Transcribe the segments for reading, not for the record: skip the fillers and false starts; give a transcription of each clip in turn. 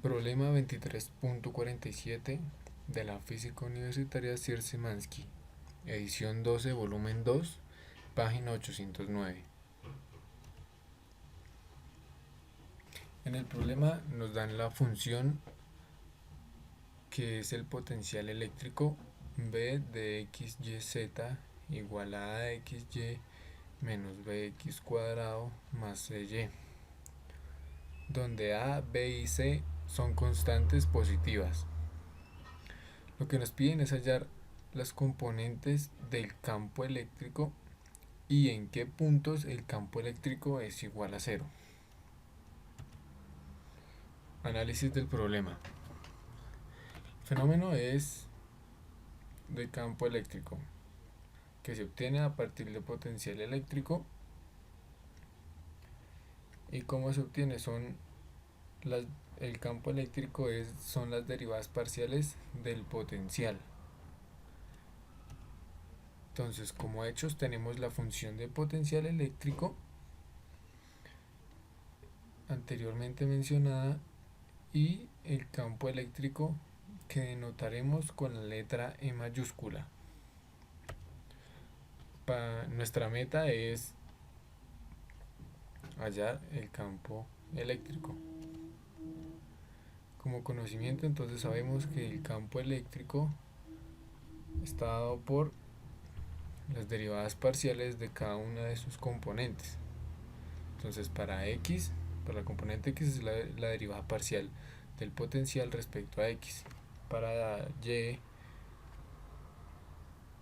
Problema 23.47 de la Física Universitaria Szymanski, edición 12, volumen 2, página 809. En el problema nos dan la función que es el potencial eléctrico B de xyz igual a xy menos bx cuadrado más cy, donde a, b y c son constantes positivas. Lo que nos piden es hallar las componentes del campo eléctrico y en qué puntos el campo eléctrico es igual a cero. Análisis del problema. El fenómeno es de campo eléctrico que se obtiene a partir de potencial eléctrico. ¿Y cómo se obtiene? El campo eléctrico son las derivadas parciales del potencial. Entonces, como hechos tenemos la función de potencial eléctrico anteriormente mencionada y el campo eléctrico que denotaremos con la letra E mayúscula. Nuestra meta es hallar el campo eléctrico. Como conocimiento, entonces sabemos que el campo eléctrico está dado por las derivadas parciales de cada una de sus componentes. Entonces para la componente x es la derivada parcial del potencial respecto a x. Para y,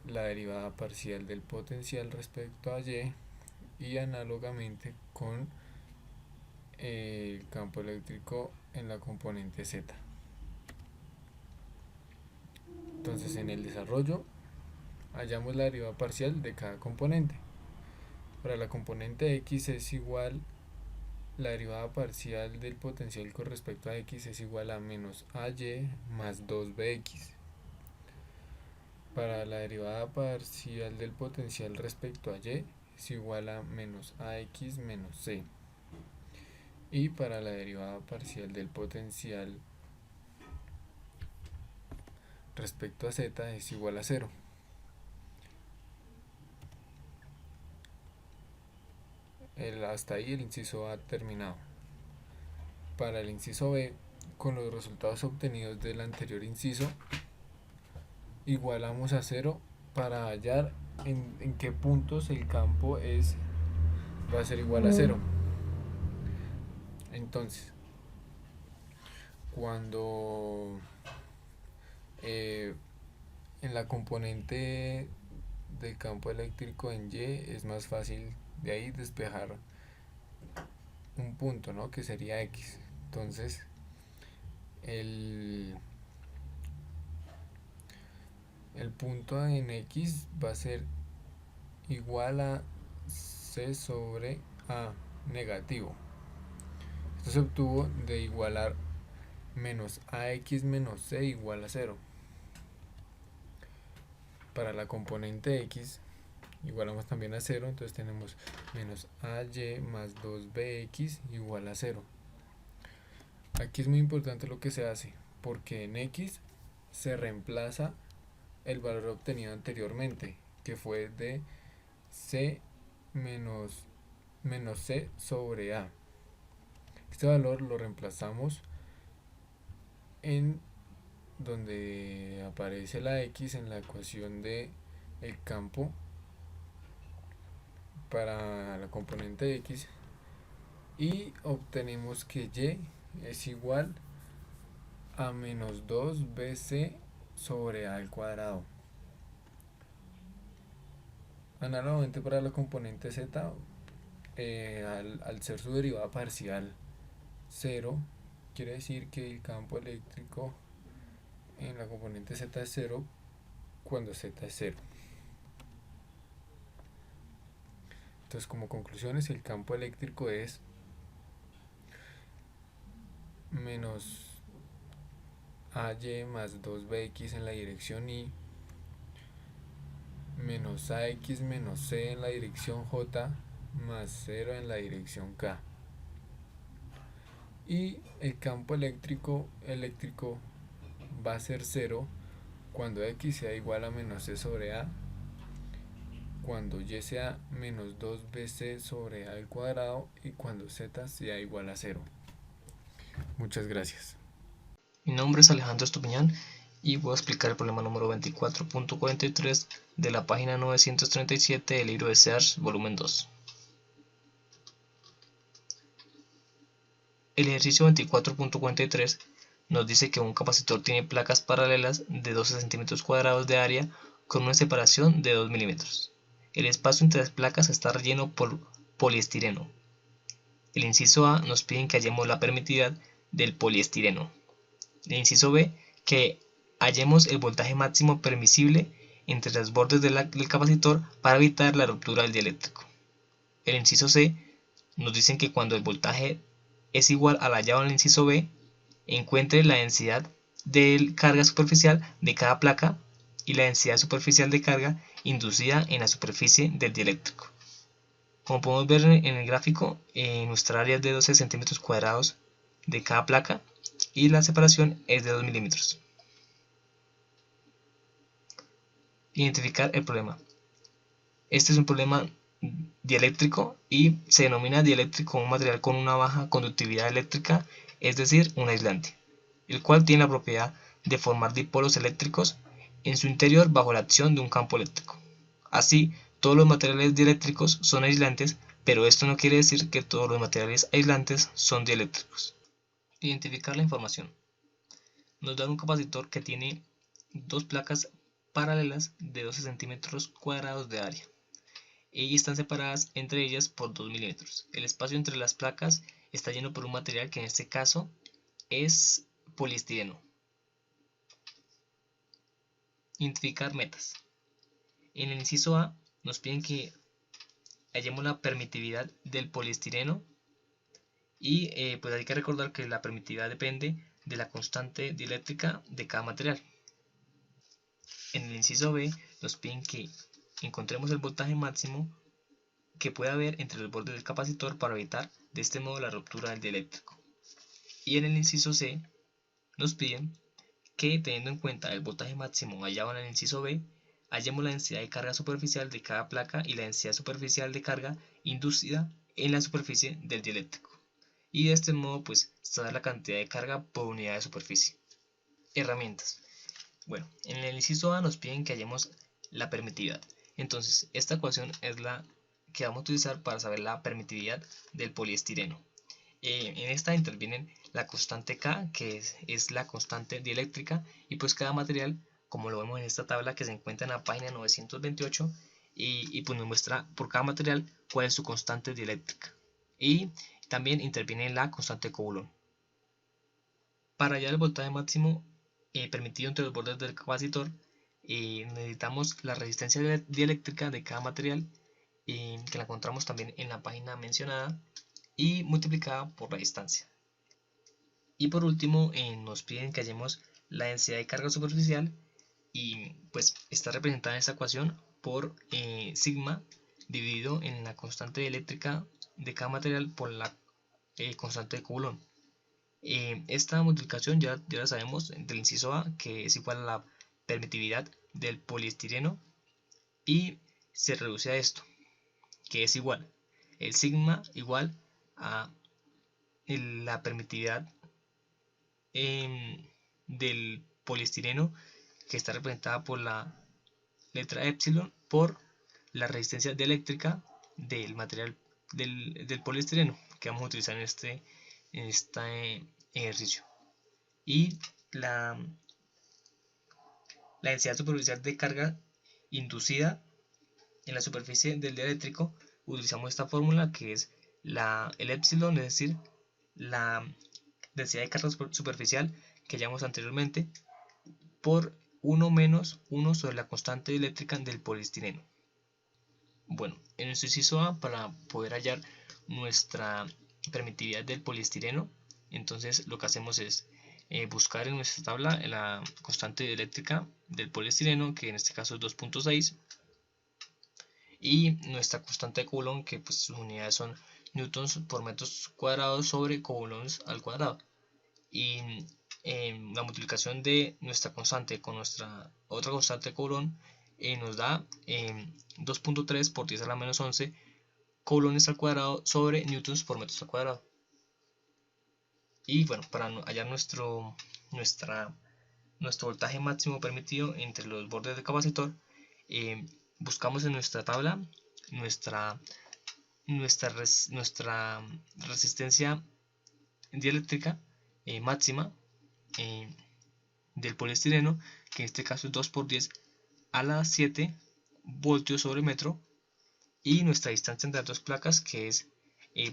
la derivada parcial del potencial respecto a y análogamente con el campo eléctrico en la componente z. Entonces en el desarrollo hallamos la derivada parcial de cada componente. Para la componente x es igual, la derivada parcial del potencial con respecto a x es igual a menos ay más 2bx. Para la derivada parcial del potencial respecto a y es igual a menos ax menos c. Y para la derivada parcial del potencial respecto a z es igual a 0. Hasta ahí el inciso A terminado. Para el inciso B, con los resultados obtenidos del anterior inciso, igualamos a 0 para hallar en qué puntos el campo va a ser igual a 0. Entonces, cuando en la componente del campo eléctrico en Y es más fácil de ahí despejar un punto, ¿no? Que sería X. Entonces el punto en X va a ser igual a C sobre A negativo. Esto se obtuvo de igualar menos AX menos C igual a 0. Para la componente X igualamos también a 0, entonces tenemos menos AY más 2BX igual a 0. Aquí es muy importante lo que se hace, porque en X se reemplaza el valor obtenido anteriormente, que fue de C menos C sobre A. Este valor lo reemplazamos en donde aparece la X en la ecuación de el campo para la componente X y obtenemos que Y es igual a menos 2bc sobre A al cuadrado. Análogamente para la componente Z, al ser su derivada parcial 0, quiere decir que el campo eléctrico en la componente Z es 0 cuando Z es 0. Entonces, como conclusiones, el campo eléctrico es menos AY más 2BX en la dirección Y, menos AX menos C en la dirección J, más 0 en la dirección K. Y el campo eléctrico va a ser cero cuando x sea igual a menos c sobre a, cuando y sea menos 2bc sobre a al cuadrado y cuando z sea igual a cero. Muchas gracias. Mi nombre es Alejandro Estupiñán y voy a explicar el problema número 24.43 de la página 937 del libro de Search, volumen 2. El ejercicio 24.43 nos dice que un capacitor tiene placas paralelas de 12 centímetros cuadrados de área con una separación de 2 milímetros. El espacio entre las placas está relleno por poliestireno. El inciso A nos pide que hallemos la permitividad del poliestireno. El inciso B, que hallemos el voltaje máximo permisible entre los bordes del capacitor para evitar la ruptura del dieléctrico. El inciso C nos dicen que cuando el voltaje es igual al hallado en el inciso B, encuentre la densidad de carga superficial de cada placa y la densidad superficial de carga inducida en la superficie del dieléctrico. Como podemos ver en el gráfico, nuestra área es de 12 centímetros cuadrados de cada placa y la separación es de 2 milímetros. Identificar el problema. Este es un problema dieléctrico y se denomina dieléctrico un material con una baja conductividad eléctrica, es decir, un aislante, el cual tiene la propiedad de formar dipolos eléctricos en su interior bajo la acción de un campo eléctrico. Así, todos los materiales dieléctricos son aislantes, pero esto no quiere decir que todos los materiales aislantes son dieléctricos. Identificar la información. Nos da un capacitor que tiene dos placas paralelas de 12 centímetros cuadrados de área y están separadas entre ellas por 2 milímetros. El espacio entre las placas está lleno por un material que en este caso es poliestireno. Identificar metas. En el inciso A nos piden que hallemos la permitividad del poliestireno y pues hay que recordar que la permitividad depende de la constante dieléctrica de cada material. En el inciso B nos piden que encontremos el voltaje máximo que puede haber entre los bordes del capacitor para evitar de este modo la ruptura del dieléctrico. Y en el inciso C nos piden que, teniendo en cuenta el voltaje máximo hallado en el inciso B, hallemos la densidad de carga superficial de cada placa y la densidad superficial de carga inducida en la superficie del dieléctrico. Y de este modo pues saber la cantidad de carga por unidad de superficie. Herramientas. Bueno, en el inciso A nos piden que hallemos la permitividad. Entonces, esta ecuación es la que vamos a utilizar para saber la permitividad del poliestireno. En esta intervienen la constante K, que es la constante dieléctrica, y pues cada material, como lo vemos en esta tabla que se encuentra en la página 928, y pues nos muestra por cada material cuál es su constante dieléctrica. Y también interviene la constante Coulomb. Para hallar el voltaje máximo permitido entre los bordes del capacitor, necesitamos la resistencia dieléctrica de cada material, que la encontramos también en la página mencionada, y multiplicada por la distancia. Y por último, nos piden que hallemos la densidad de carga superficial, y pues está representada en esta ecuación por sigma dividido en la constante eléctrica de cada material por la constante de Coulomb. Esta multiplicación ya la sabemos del inciso A, que es igual a la permitividad del poliestireno, y se reduce a esto, que es igual el sigma igual a la permitividad del poliestireno, que está representada por la letra epsilon, por la resistencia dieléctrica del material del poliestireno que vamos a utilizar en este ejercicio. Y la densidad superficial de carga inducida en la superficie del dieléctrico, utilizamos esta fórmula que es el epsilon, es decir, la densidad de carga superficial que hallamos anteriormente, por 1 menos 1 sobre la constante dieléctrica del poliestireno. Bueno, en nuestro inciso A, para poder hallar nuestra permitividad del poliestireno, entonces lo que hacemos es buscar en nuestra tabla la constante dieléctrica del poliestireno, que en este caso es 2.6, y nuestra constante de Coulomb, que pues sus unidades son newtons por metros cuadrados sobre coulombs al cuadrado. Y la multiplicación de nuestra constante con nuestra otra constante de Coulomb nos da 2.3 por 10 a la menos 11 coulombs al cuadrado sobre newtons por metros al cuadrado. Y bueno, para hallar nuestro voltaje máximo permitido entre los bordes del capacitor, buscamos en nuestra tabla nuestra resistencia dieléctrica máxima del poliestireno, que en este caso es 2 por 10 a la 7 voltios sobre metro, y nuestra distancia entre las dos placas, que es,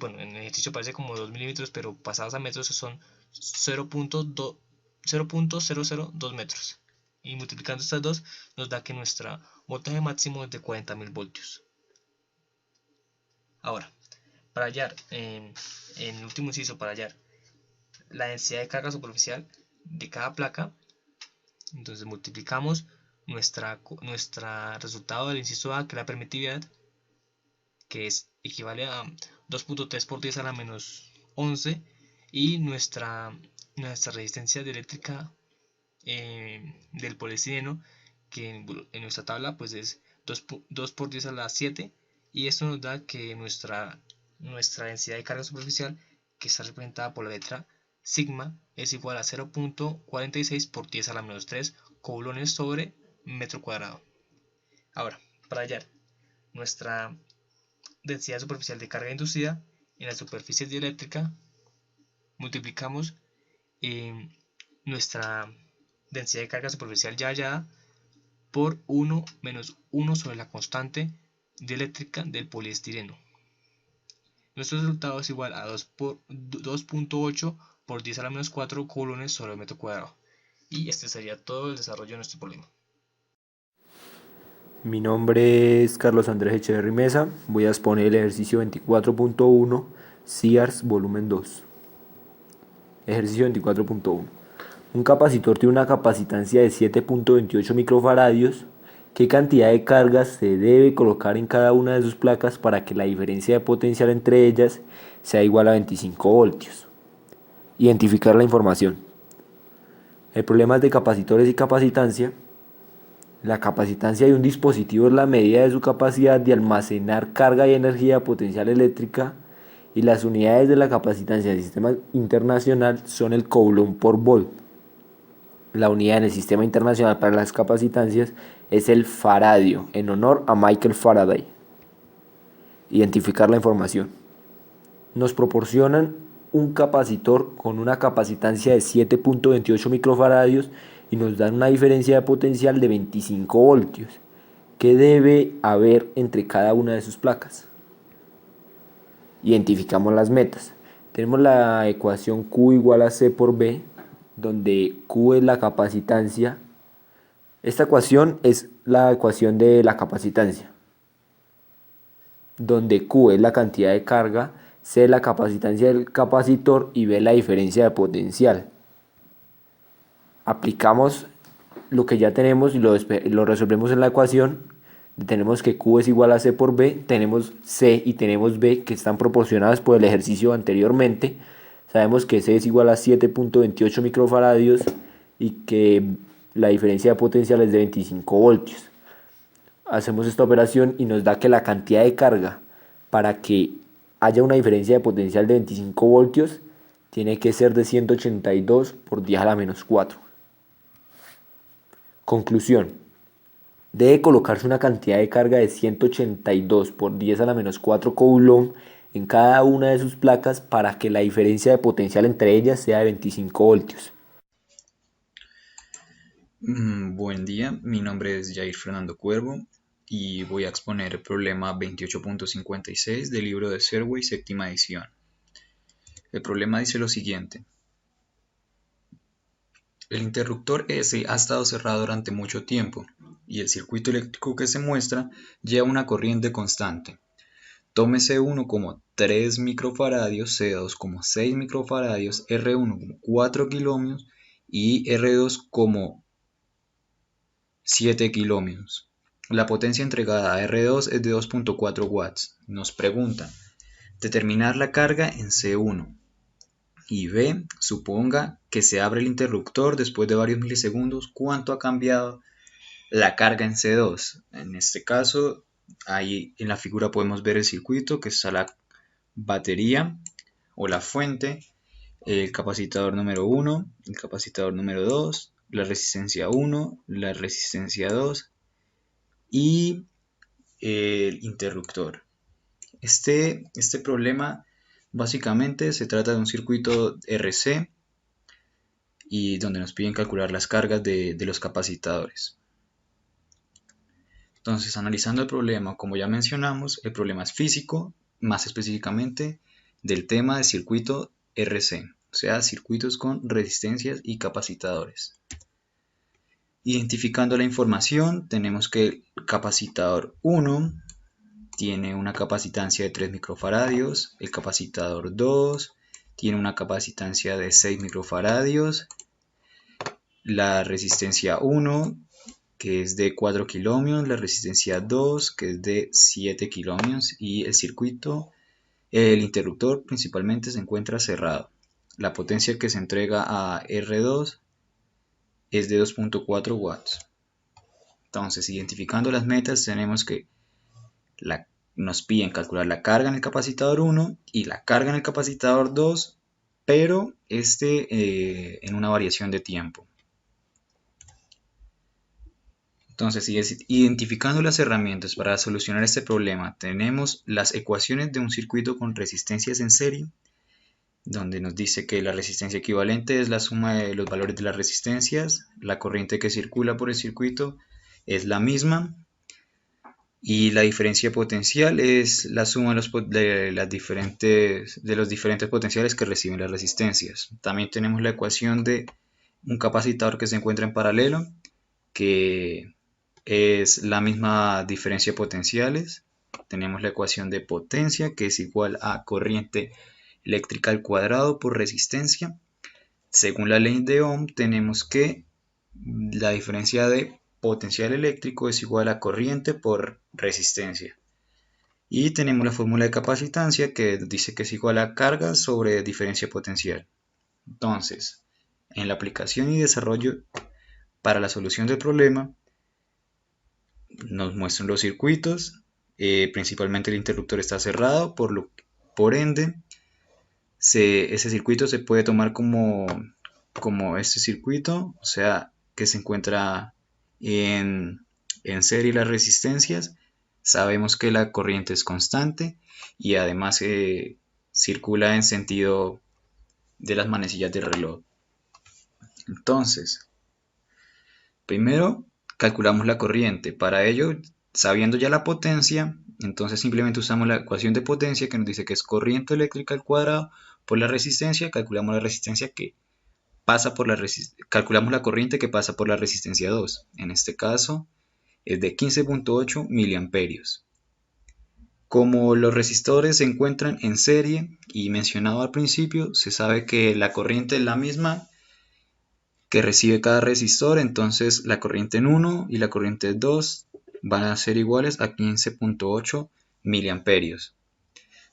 bueno, en el ejercicio parece como 2 milímetros, pero pasados a metros son 0.002 metros. Y multiplicando estas dos nos da que nuestro voltaje máximo es de 40.000 voltios. Ahora, para hallar, en el último inciso, para hallar la densidad de carga superficial de cada placa, entonces multiplicamos nuestra resultado del inciso A, que es la permitividad, que equivale a 2.3 por 10 a la menos 11, y nuestra resistencia dieléctrica del poliestireno, que en nuestra tabla pues es 2 por 10 a la 7, y esto nos da que nuestra densidad de carga superficial, que está representada por la letra sigma, es igual a 0.46 por 10 a la menos 3 coulombs sobre metro cuadrado. Ahora, para hallar nuestra densidad superficial de carga inducida en la superficie dieléctrica, multiplicamos nuestra densidad de carga superficial ya hallada por 1 menos 1 sobre la constante dieléctrica del poliestireno. Nuestro resultado es igual a 2.8 por 10 a la menos 4 coulombs sobre el metro cuadrado. Y este sería todo el desarrollo de nuestro problema. Mi nombre es Carlos Andrés Echeverri Mesa. Voy a exponer el ejercicio 24.1, SEARS volumen 2. Ejercicio 24.1. Un capacitor tiene una capacitancia de 7.28 microfaradios. ¿Qué cantidad de cargas se debe colocar en cada una de sus placas para que la diferencia de potencial entre ellas sea igual a 25 voltios? Identificar la información. El problema es de capacitores y capacitancia. La capacitancia de un dispositivo es la medida de su capacidad de almacenar carga y energía potencial eléctrica, y las unidades de la capacitancia del sistema internacional son el coulomb por volt. La unidad en el sistema internacional para las capacitancias es el faradio, en honor a Michael Faraday. Identificar la información. Nos proporcionan un capacitor con una capacitancia de 7.28 microfaradios y nos dan una diferencia de potencial de 25 voltios. ¿Qué debe haber entre cada una de sus placas? Identificamos las metas. Tenemos la ecuación Q igual a C por B, donde Q es la capacitancia. Esta ecuación es la ecuación de la capacitancia, donde Q es la cantidad de carga, C es la capacitancia del capacitor y B la diferencia de potencial. Aplicamos lo que ya tenemos y lo resolvemos en la ecuación. Tenemos que Q es igual a C por B, tenemos C y tenemos B que están proporcionadas por el ejercicio anteriormente. Sabemos que C es igual a 7.28 microfaradios y que la diferencia de potencial es de 25 voltios. Hacemos esta operación y nos da que la cantidad de carga para que haya una diferencia de potencial de 25 voltios tiene que ser de 182 por 10 a la menos 4. Conclusión. Debe colocarse una cantidad de carga de 182 por 10 a la menos 4 coulomb en cada una de sus placas para que la diferencia de potencial entre ellas sea de 25 voltios. Buen día, mi nombre es Jair Fernando Cuervo y voy a exponer el problema 28.56 del libro de Serway, séptima edición. El problema dice lo siguiente. El interruptor S ha estado cerrado durante mucho tiempo y el circuito eléctrico que se muestra lleva una corriente constante. Tome C1 como 3 microfaradios, C2 como 6 microfaradios, R1 como 4 kilómetros y R2 como 7 kilómetros. La potencia entregada a R2 es de 2.4 watts. Nos preguntan Determinar la carga en C1. Y B, suponga que se abre el interruptor después de varios milisegundos, ¿cuánto ha cambiado la carga en C2? En este caso, ahí en la figura podemos ver el circuito, que está la batería o la fuente, el capacitor número 1, el capacitor número 2, la resistencia 1, la resistencia 2 y el interruptor. Este problema básicamente se trata de un circuito RC y donde nos piden calcular las cargas de los capacitadores. Entonces, analizando el problema, como ya mencionamos, el problema es físico, más específicamente del tema de circuito RC, o sea, circuitos con resistencias y capacitadores. Identificando la información, tenemos que el capacitador 1 tiene una capacitancia de 3 microfaradios, el capacitador 2 tiene una capacitancia de 6 microfaradios, la resistencia 1 que es de 4 kiloohmios, la resistencia 2 que es de 7 kiloohmios y el circuito, el interruptor principalmente se encuentra cerrado. La potencia que se entrega a R2 es de 2.4 watts. Entonces, identificando las metas, tenemos que nos piden calcular la carga en el capacitor 1 y la carga en el capacitor 2, pero en una variación de tiempo. Entonces, identificando las herramientas para solucionar este problema, tenemos las ecuaciones de un circuito con resistencias en serie, donde nos dice que la resistencia equivalente es la suma de los valores de las resistencias, la corriente que circula por el circuito es la misma, y la diferencia potencial es la suma de los diferentes potenciales que reciben las resistencias. También tenemos la ecuación de un capacitor que se encuentra en paralelo, que es la misma diferencia potenciales. Tenemos la ecuación de potencia, que es igual a corriente eléctrica al cuadrado por resistencia. Según la ley de Ohm, tenemos que la diferencia de potencial eléctrico es igual a corriente por resistencia. Y tenemos la fórmula de capacitancia que dice que es igual a carga sobre diferencia potencial. Entonces, en la aplicación y desarrollo para la solución del problema, nos muestran los circuitos, principalmente el interruptor está cerrado, por ende, ese circuito se puede tomar como este circuito, o sea, que se encuentra en serie las resistencias. Sabemos que la corriente es constante y además circula en sentido de las manecillas del reloj. Entonces, primero calculamos la corriente. Para ello, sabiendo ya la potencia, entonces simplemente usamos la ecuación de potencia que nos dice que es corriente eléctrica al cuadrado por la resistencia. Calculamos la resistencia que pasa por calculamos la corriente que pasa por la resistencia 2. En este caso es de 15.8 miliamperios. Como los resistores se encuentran en serie y mencionado al principio, se sabe que la corriente es la misma que recibe cada resistor, entonces la corriente en 1 y la corriente en 2 van a ser iguales a 15.8 miliamperios.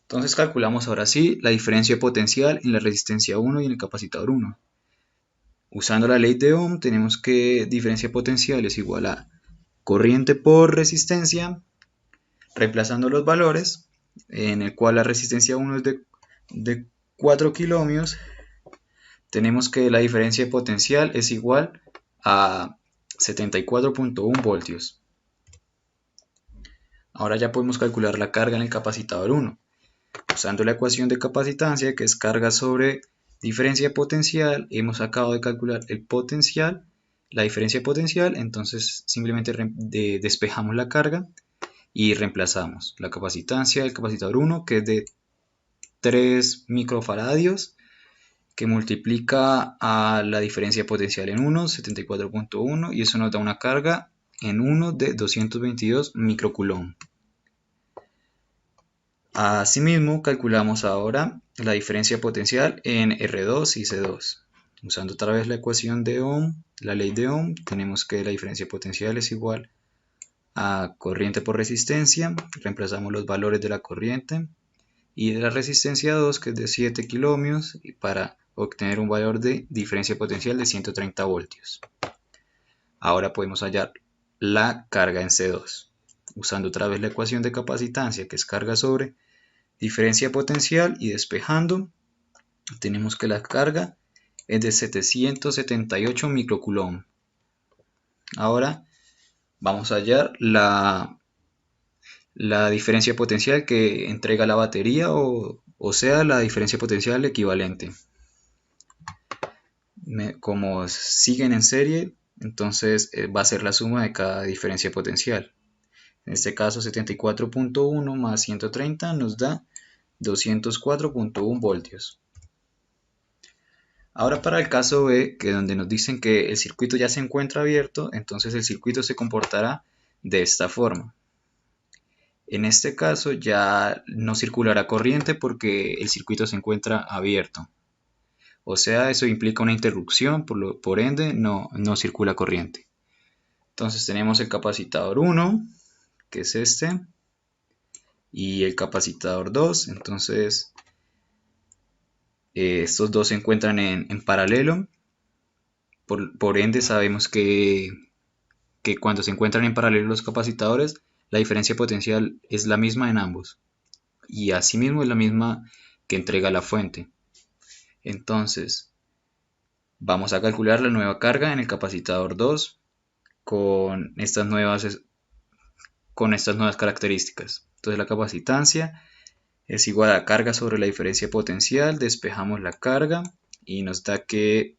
Entonces calculamos ahora sí la diferencia potencial en la resistencia 1 y en el capacitor 1. Usando la ley de Ohm tenemos que diferencia potencial es igual a corriente por resistencia, reemplazando los valores, en el cual la resistencia 1 es de 4 kiloohmios. Tenemos que la diferencia potencial es igual a 74.1 voltios. Ahora ya podemos calcular la carga en el capacitor 1. Usando la ecuación de capacitancia, que es carga sobre diferencia potencial, hemos acabado de calcular el potencial, la diferencia potencial, entonces simplemente despejamos la carga y reemplazamos la capacitancia del capacitor 1, que es de 3 microfaradios, que multiplica a la diferencia potencial en 1, 74.1, y eso nos da una carga en 1 de 222 microcoulomb. Asimismo, calculamos ahora la diferencia potencial en R2 y C2. Usando otra vez la ecuación de Ohm, la ley de Ohm, tenemos que la diferencia potencial es igual a corriente por resistencia. Reemplazamos los valores de la corriente y de la resistencia 2, que es de 7 kiloohmios, y para obtener un valor de diferencia potencial de 130 voltios. Ahora podemos hallar la carga en C2, usando otra vez la ecuación de capacitancia, que es carga sobre diferencia potencial, y despejando, tenemos que la carga es de 778 microcoulomb. Ahora vamos a hallar la diferencia potencial que entrega la batería, o sea, la diferencia potencial equivalente. Como siguen en serie, entonces va a ser la suma de cada diferencia potencial. En este caso 74.1 más 130 nos da 204.1 voltios. Ahora para el caso B, que donde nos dicen que el circuito ya se encuentra abierto, entonces el circuito se comportará de esta forma. En este caso ya no circulará corriente porque el circuito se encuentra abierto. O sea, eso implica una interrupción, por ende no circula corriente. Entonces tenemos el capacitor 1, que es este, y el capacitor 2. Entonces estos dos se encuentran en paralelo. Por ende sabemos que cuando se encuentran en paralelo los capacitadores, la diferencia potencial es la misma en ambos. Y asimismo es la misma que entrega la fuente. Entonces vamos a calcular la nueva carga en el capacitor 2 con estas nuevas características. Entonces la capacitancia es igual a carga sobre la diferencia potencial, despejamos la carga y nos da que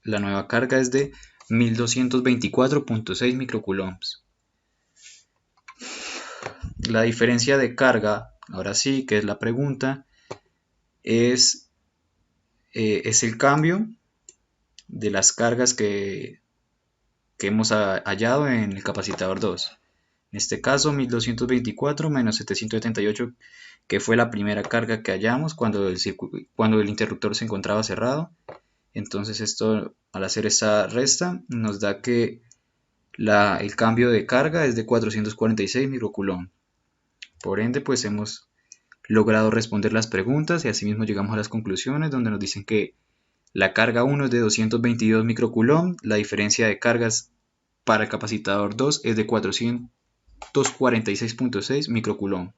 la nueva carga es de 1224.6 microcoulombs. La diferencia de carga, ahora sí, que es la pregunta, es el cambio de las cargas que hemos hallado en el capacitor 2. En este caso 1224 menos 778, que fue la primera carga que hallamos cuando el interruptor se encontraba cerrado. Entonces esto, al hacer esta resta, nos da que el cambio de carga es de 446 microcoulomb. Por ende, pues hemos logrado responder las preguntas y asimismo llegamos a las conclusiones, donde nos dicen que la carga 1 es de 222 microcoulomb, la diferencia de cargas para el capacitor 2 es de 446.6 microcoulomb.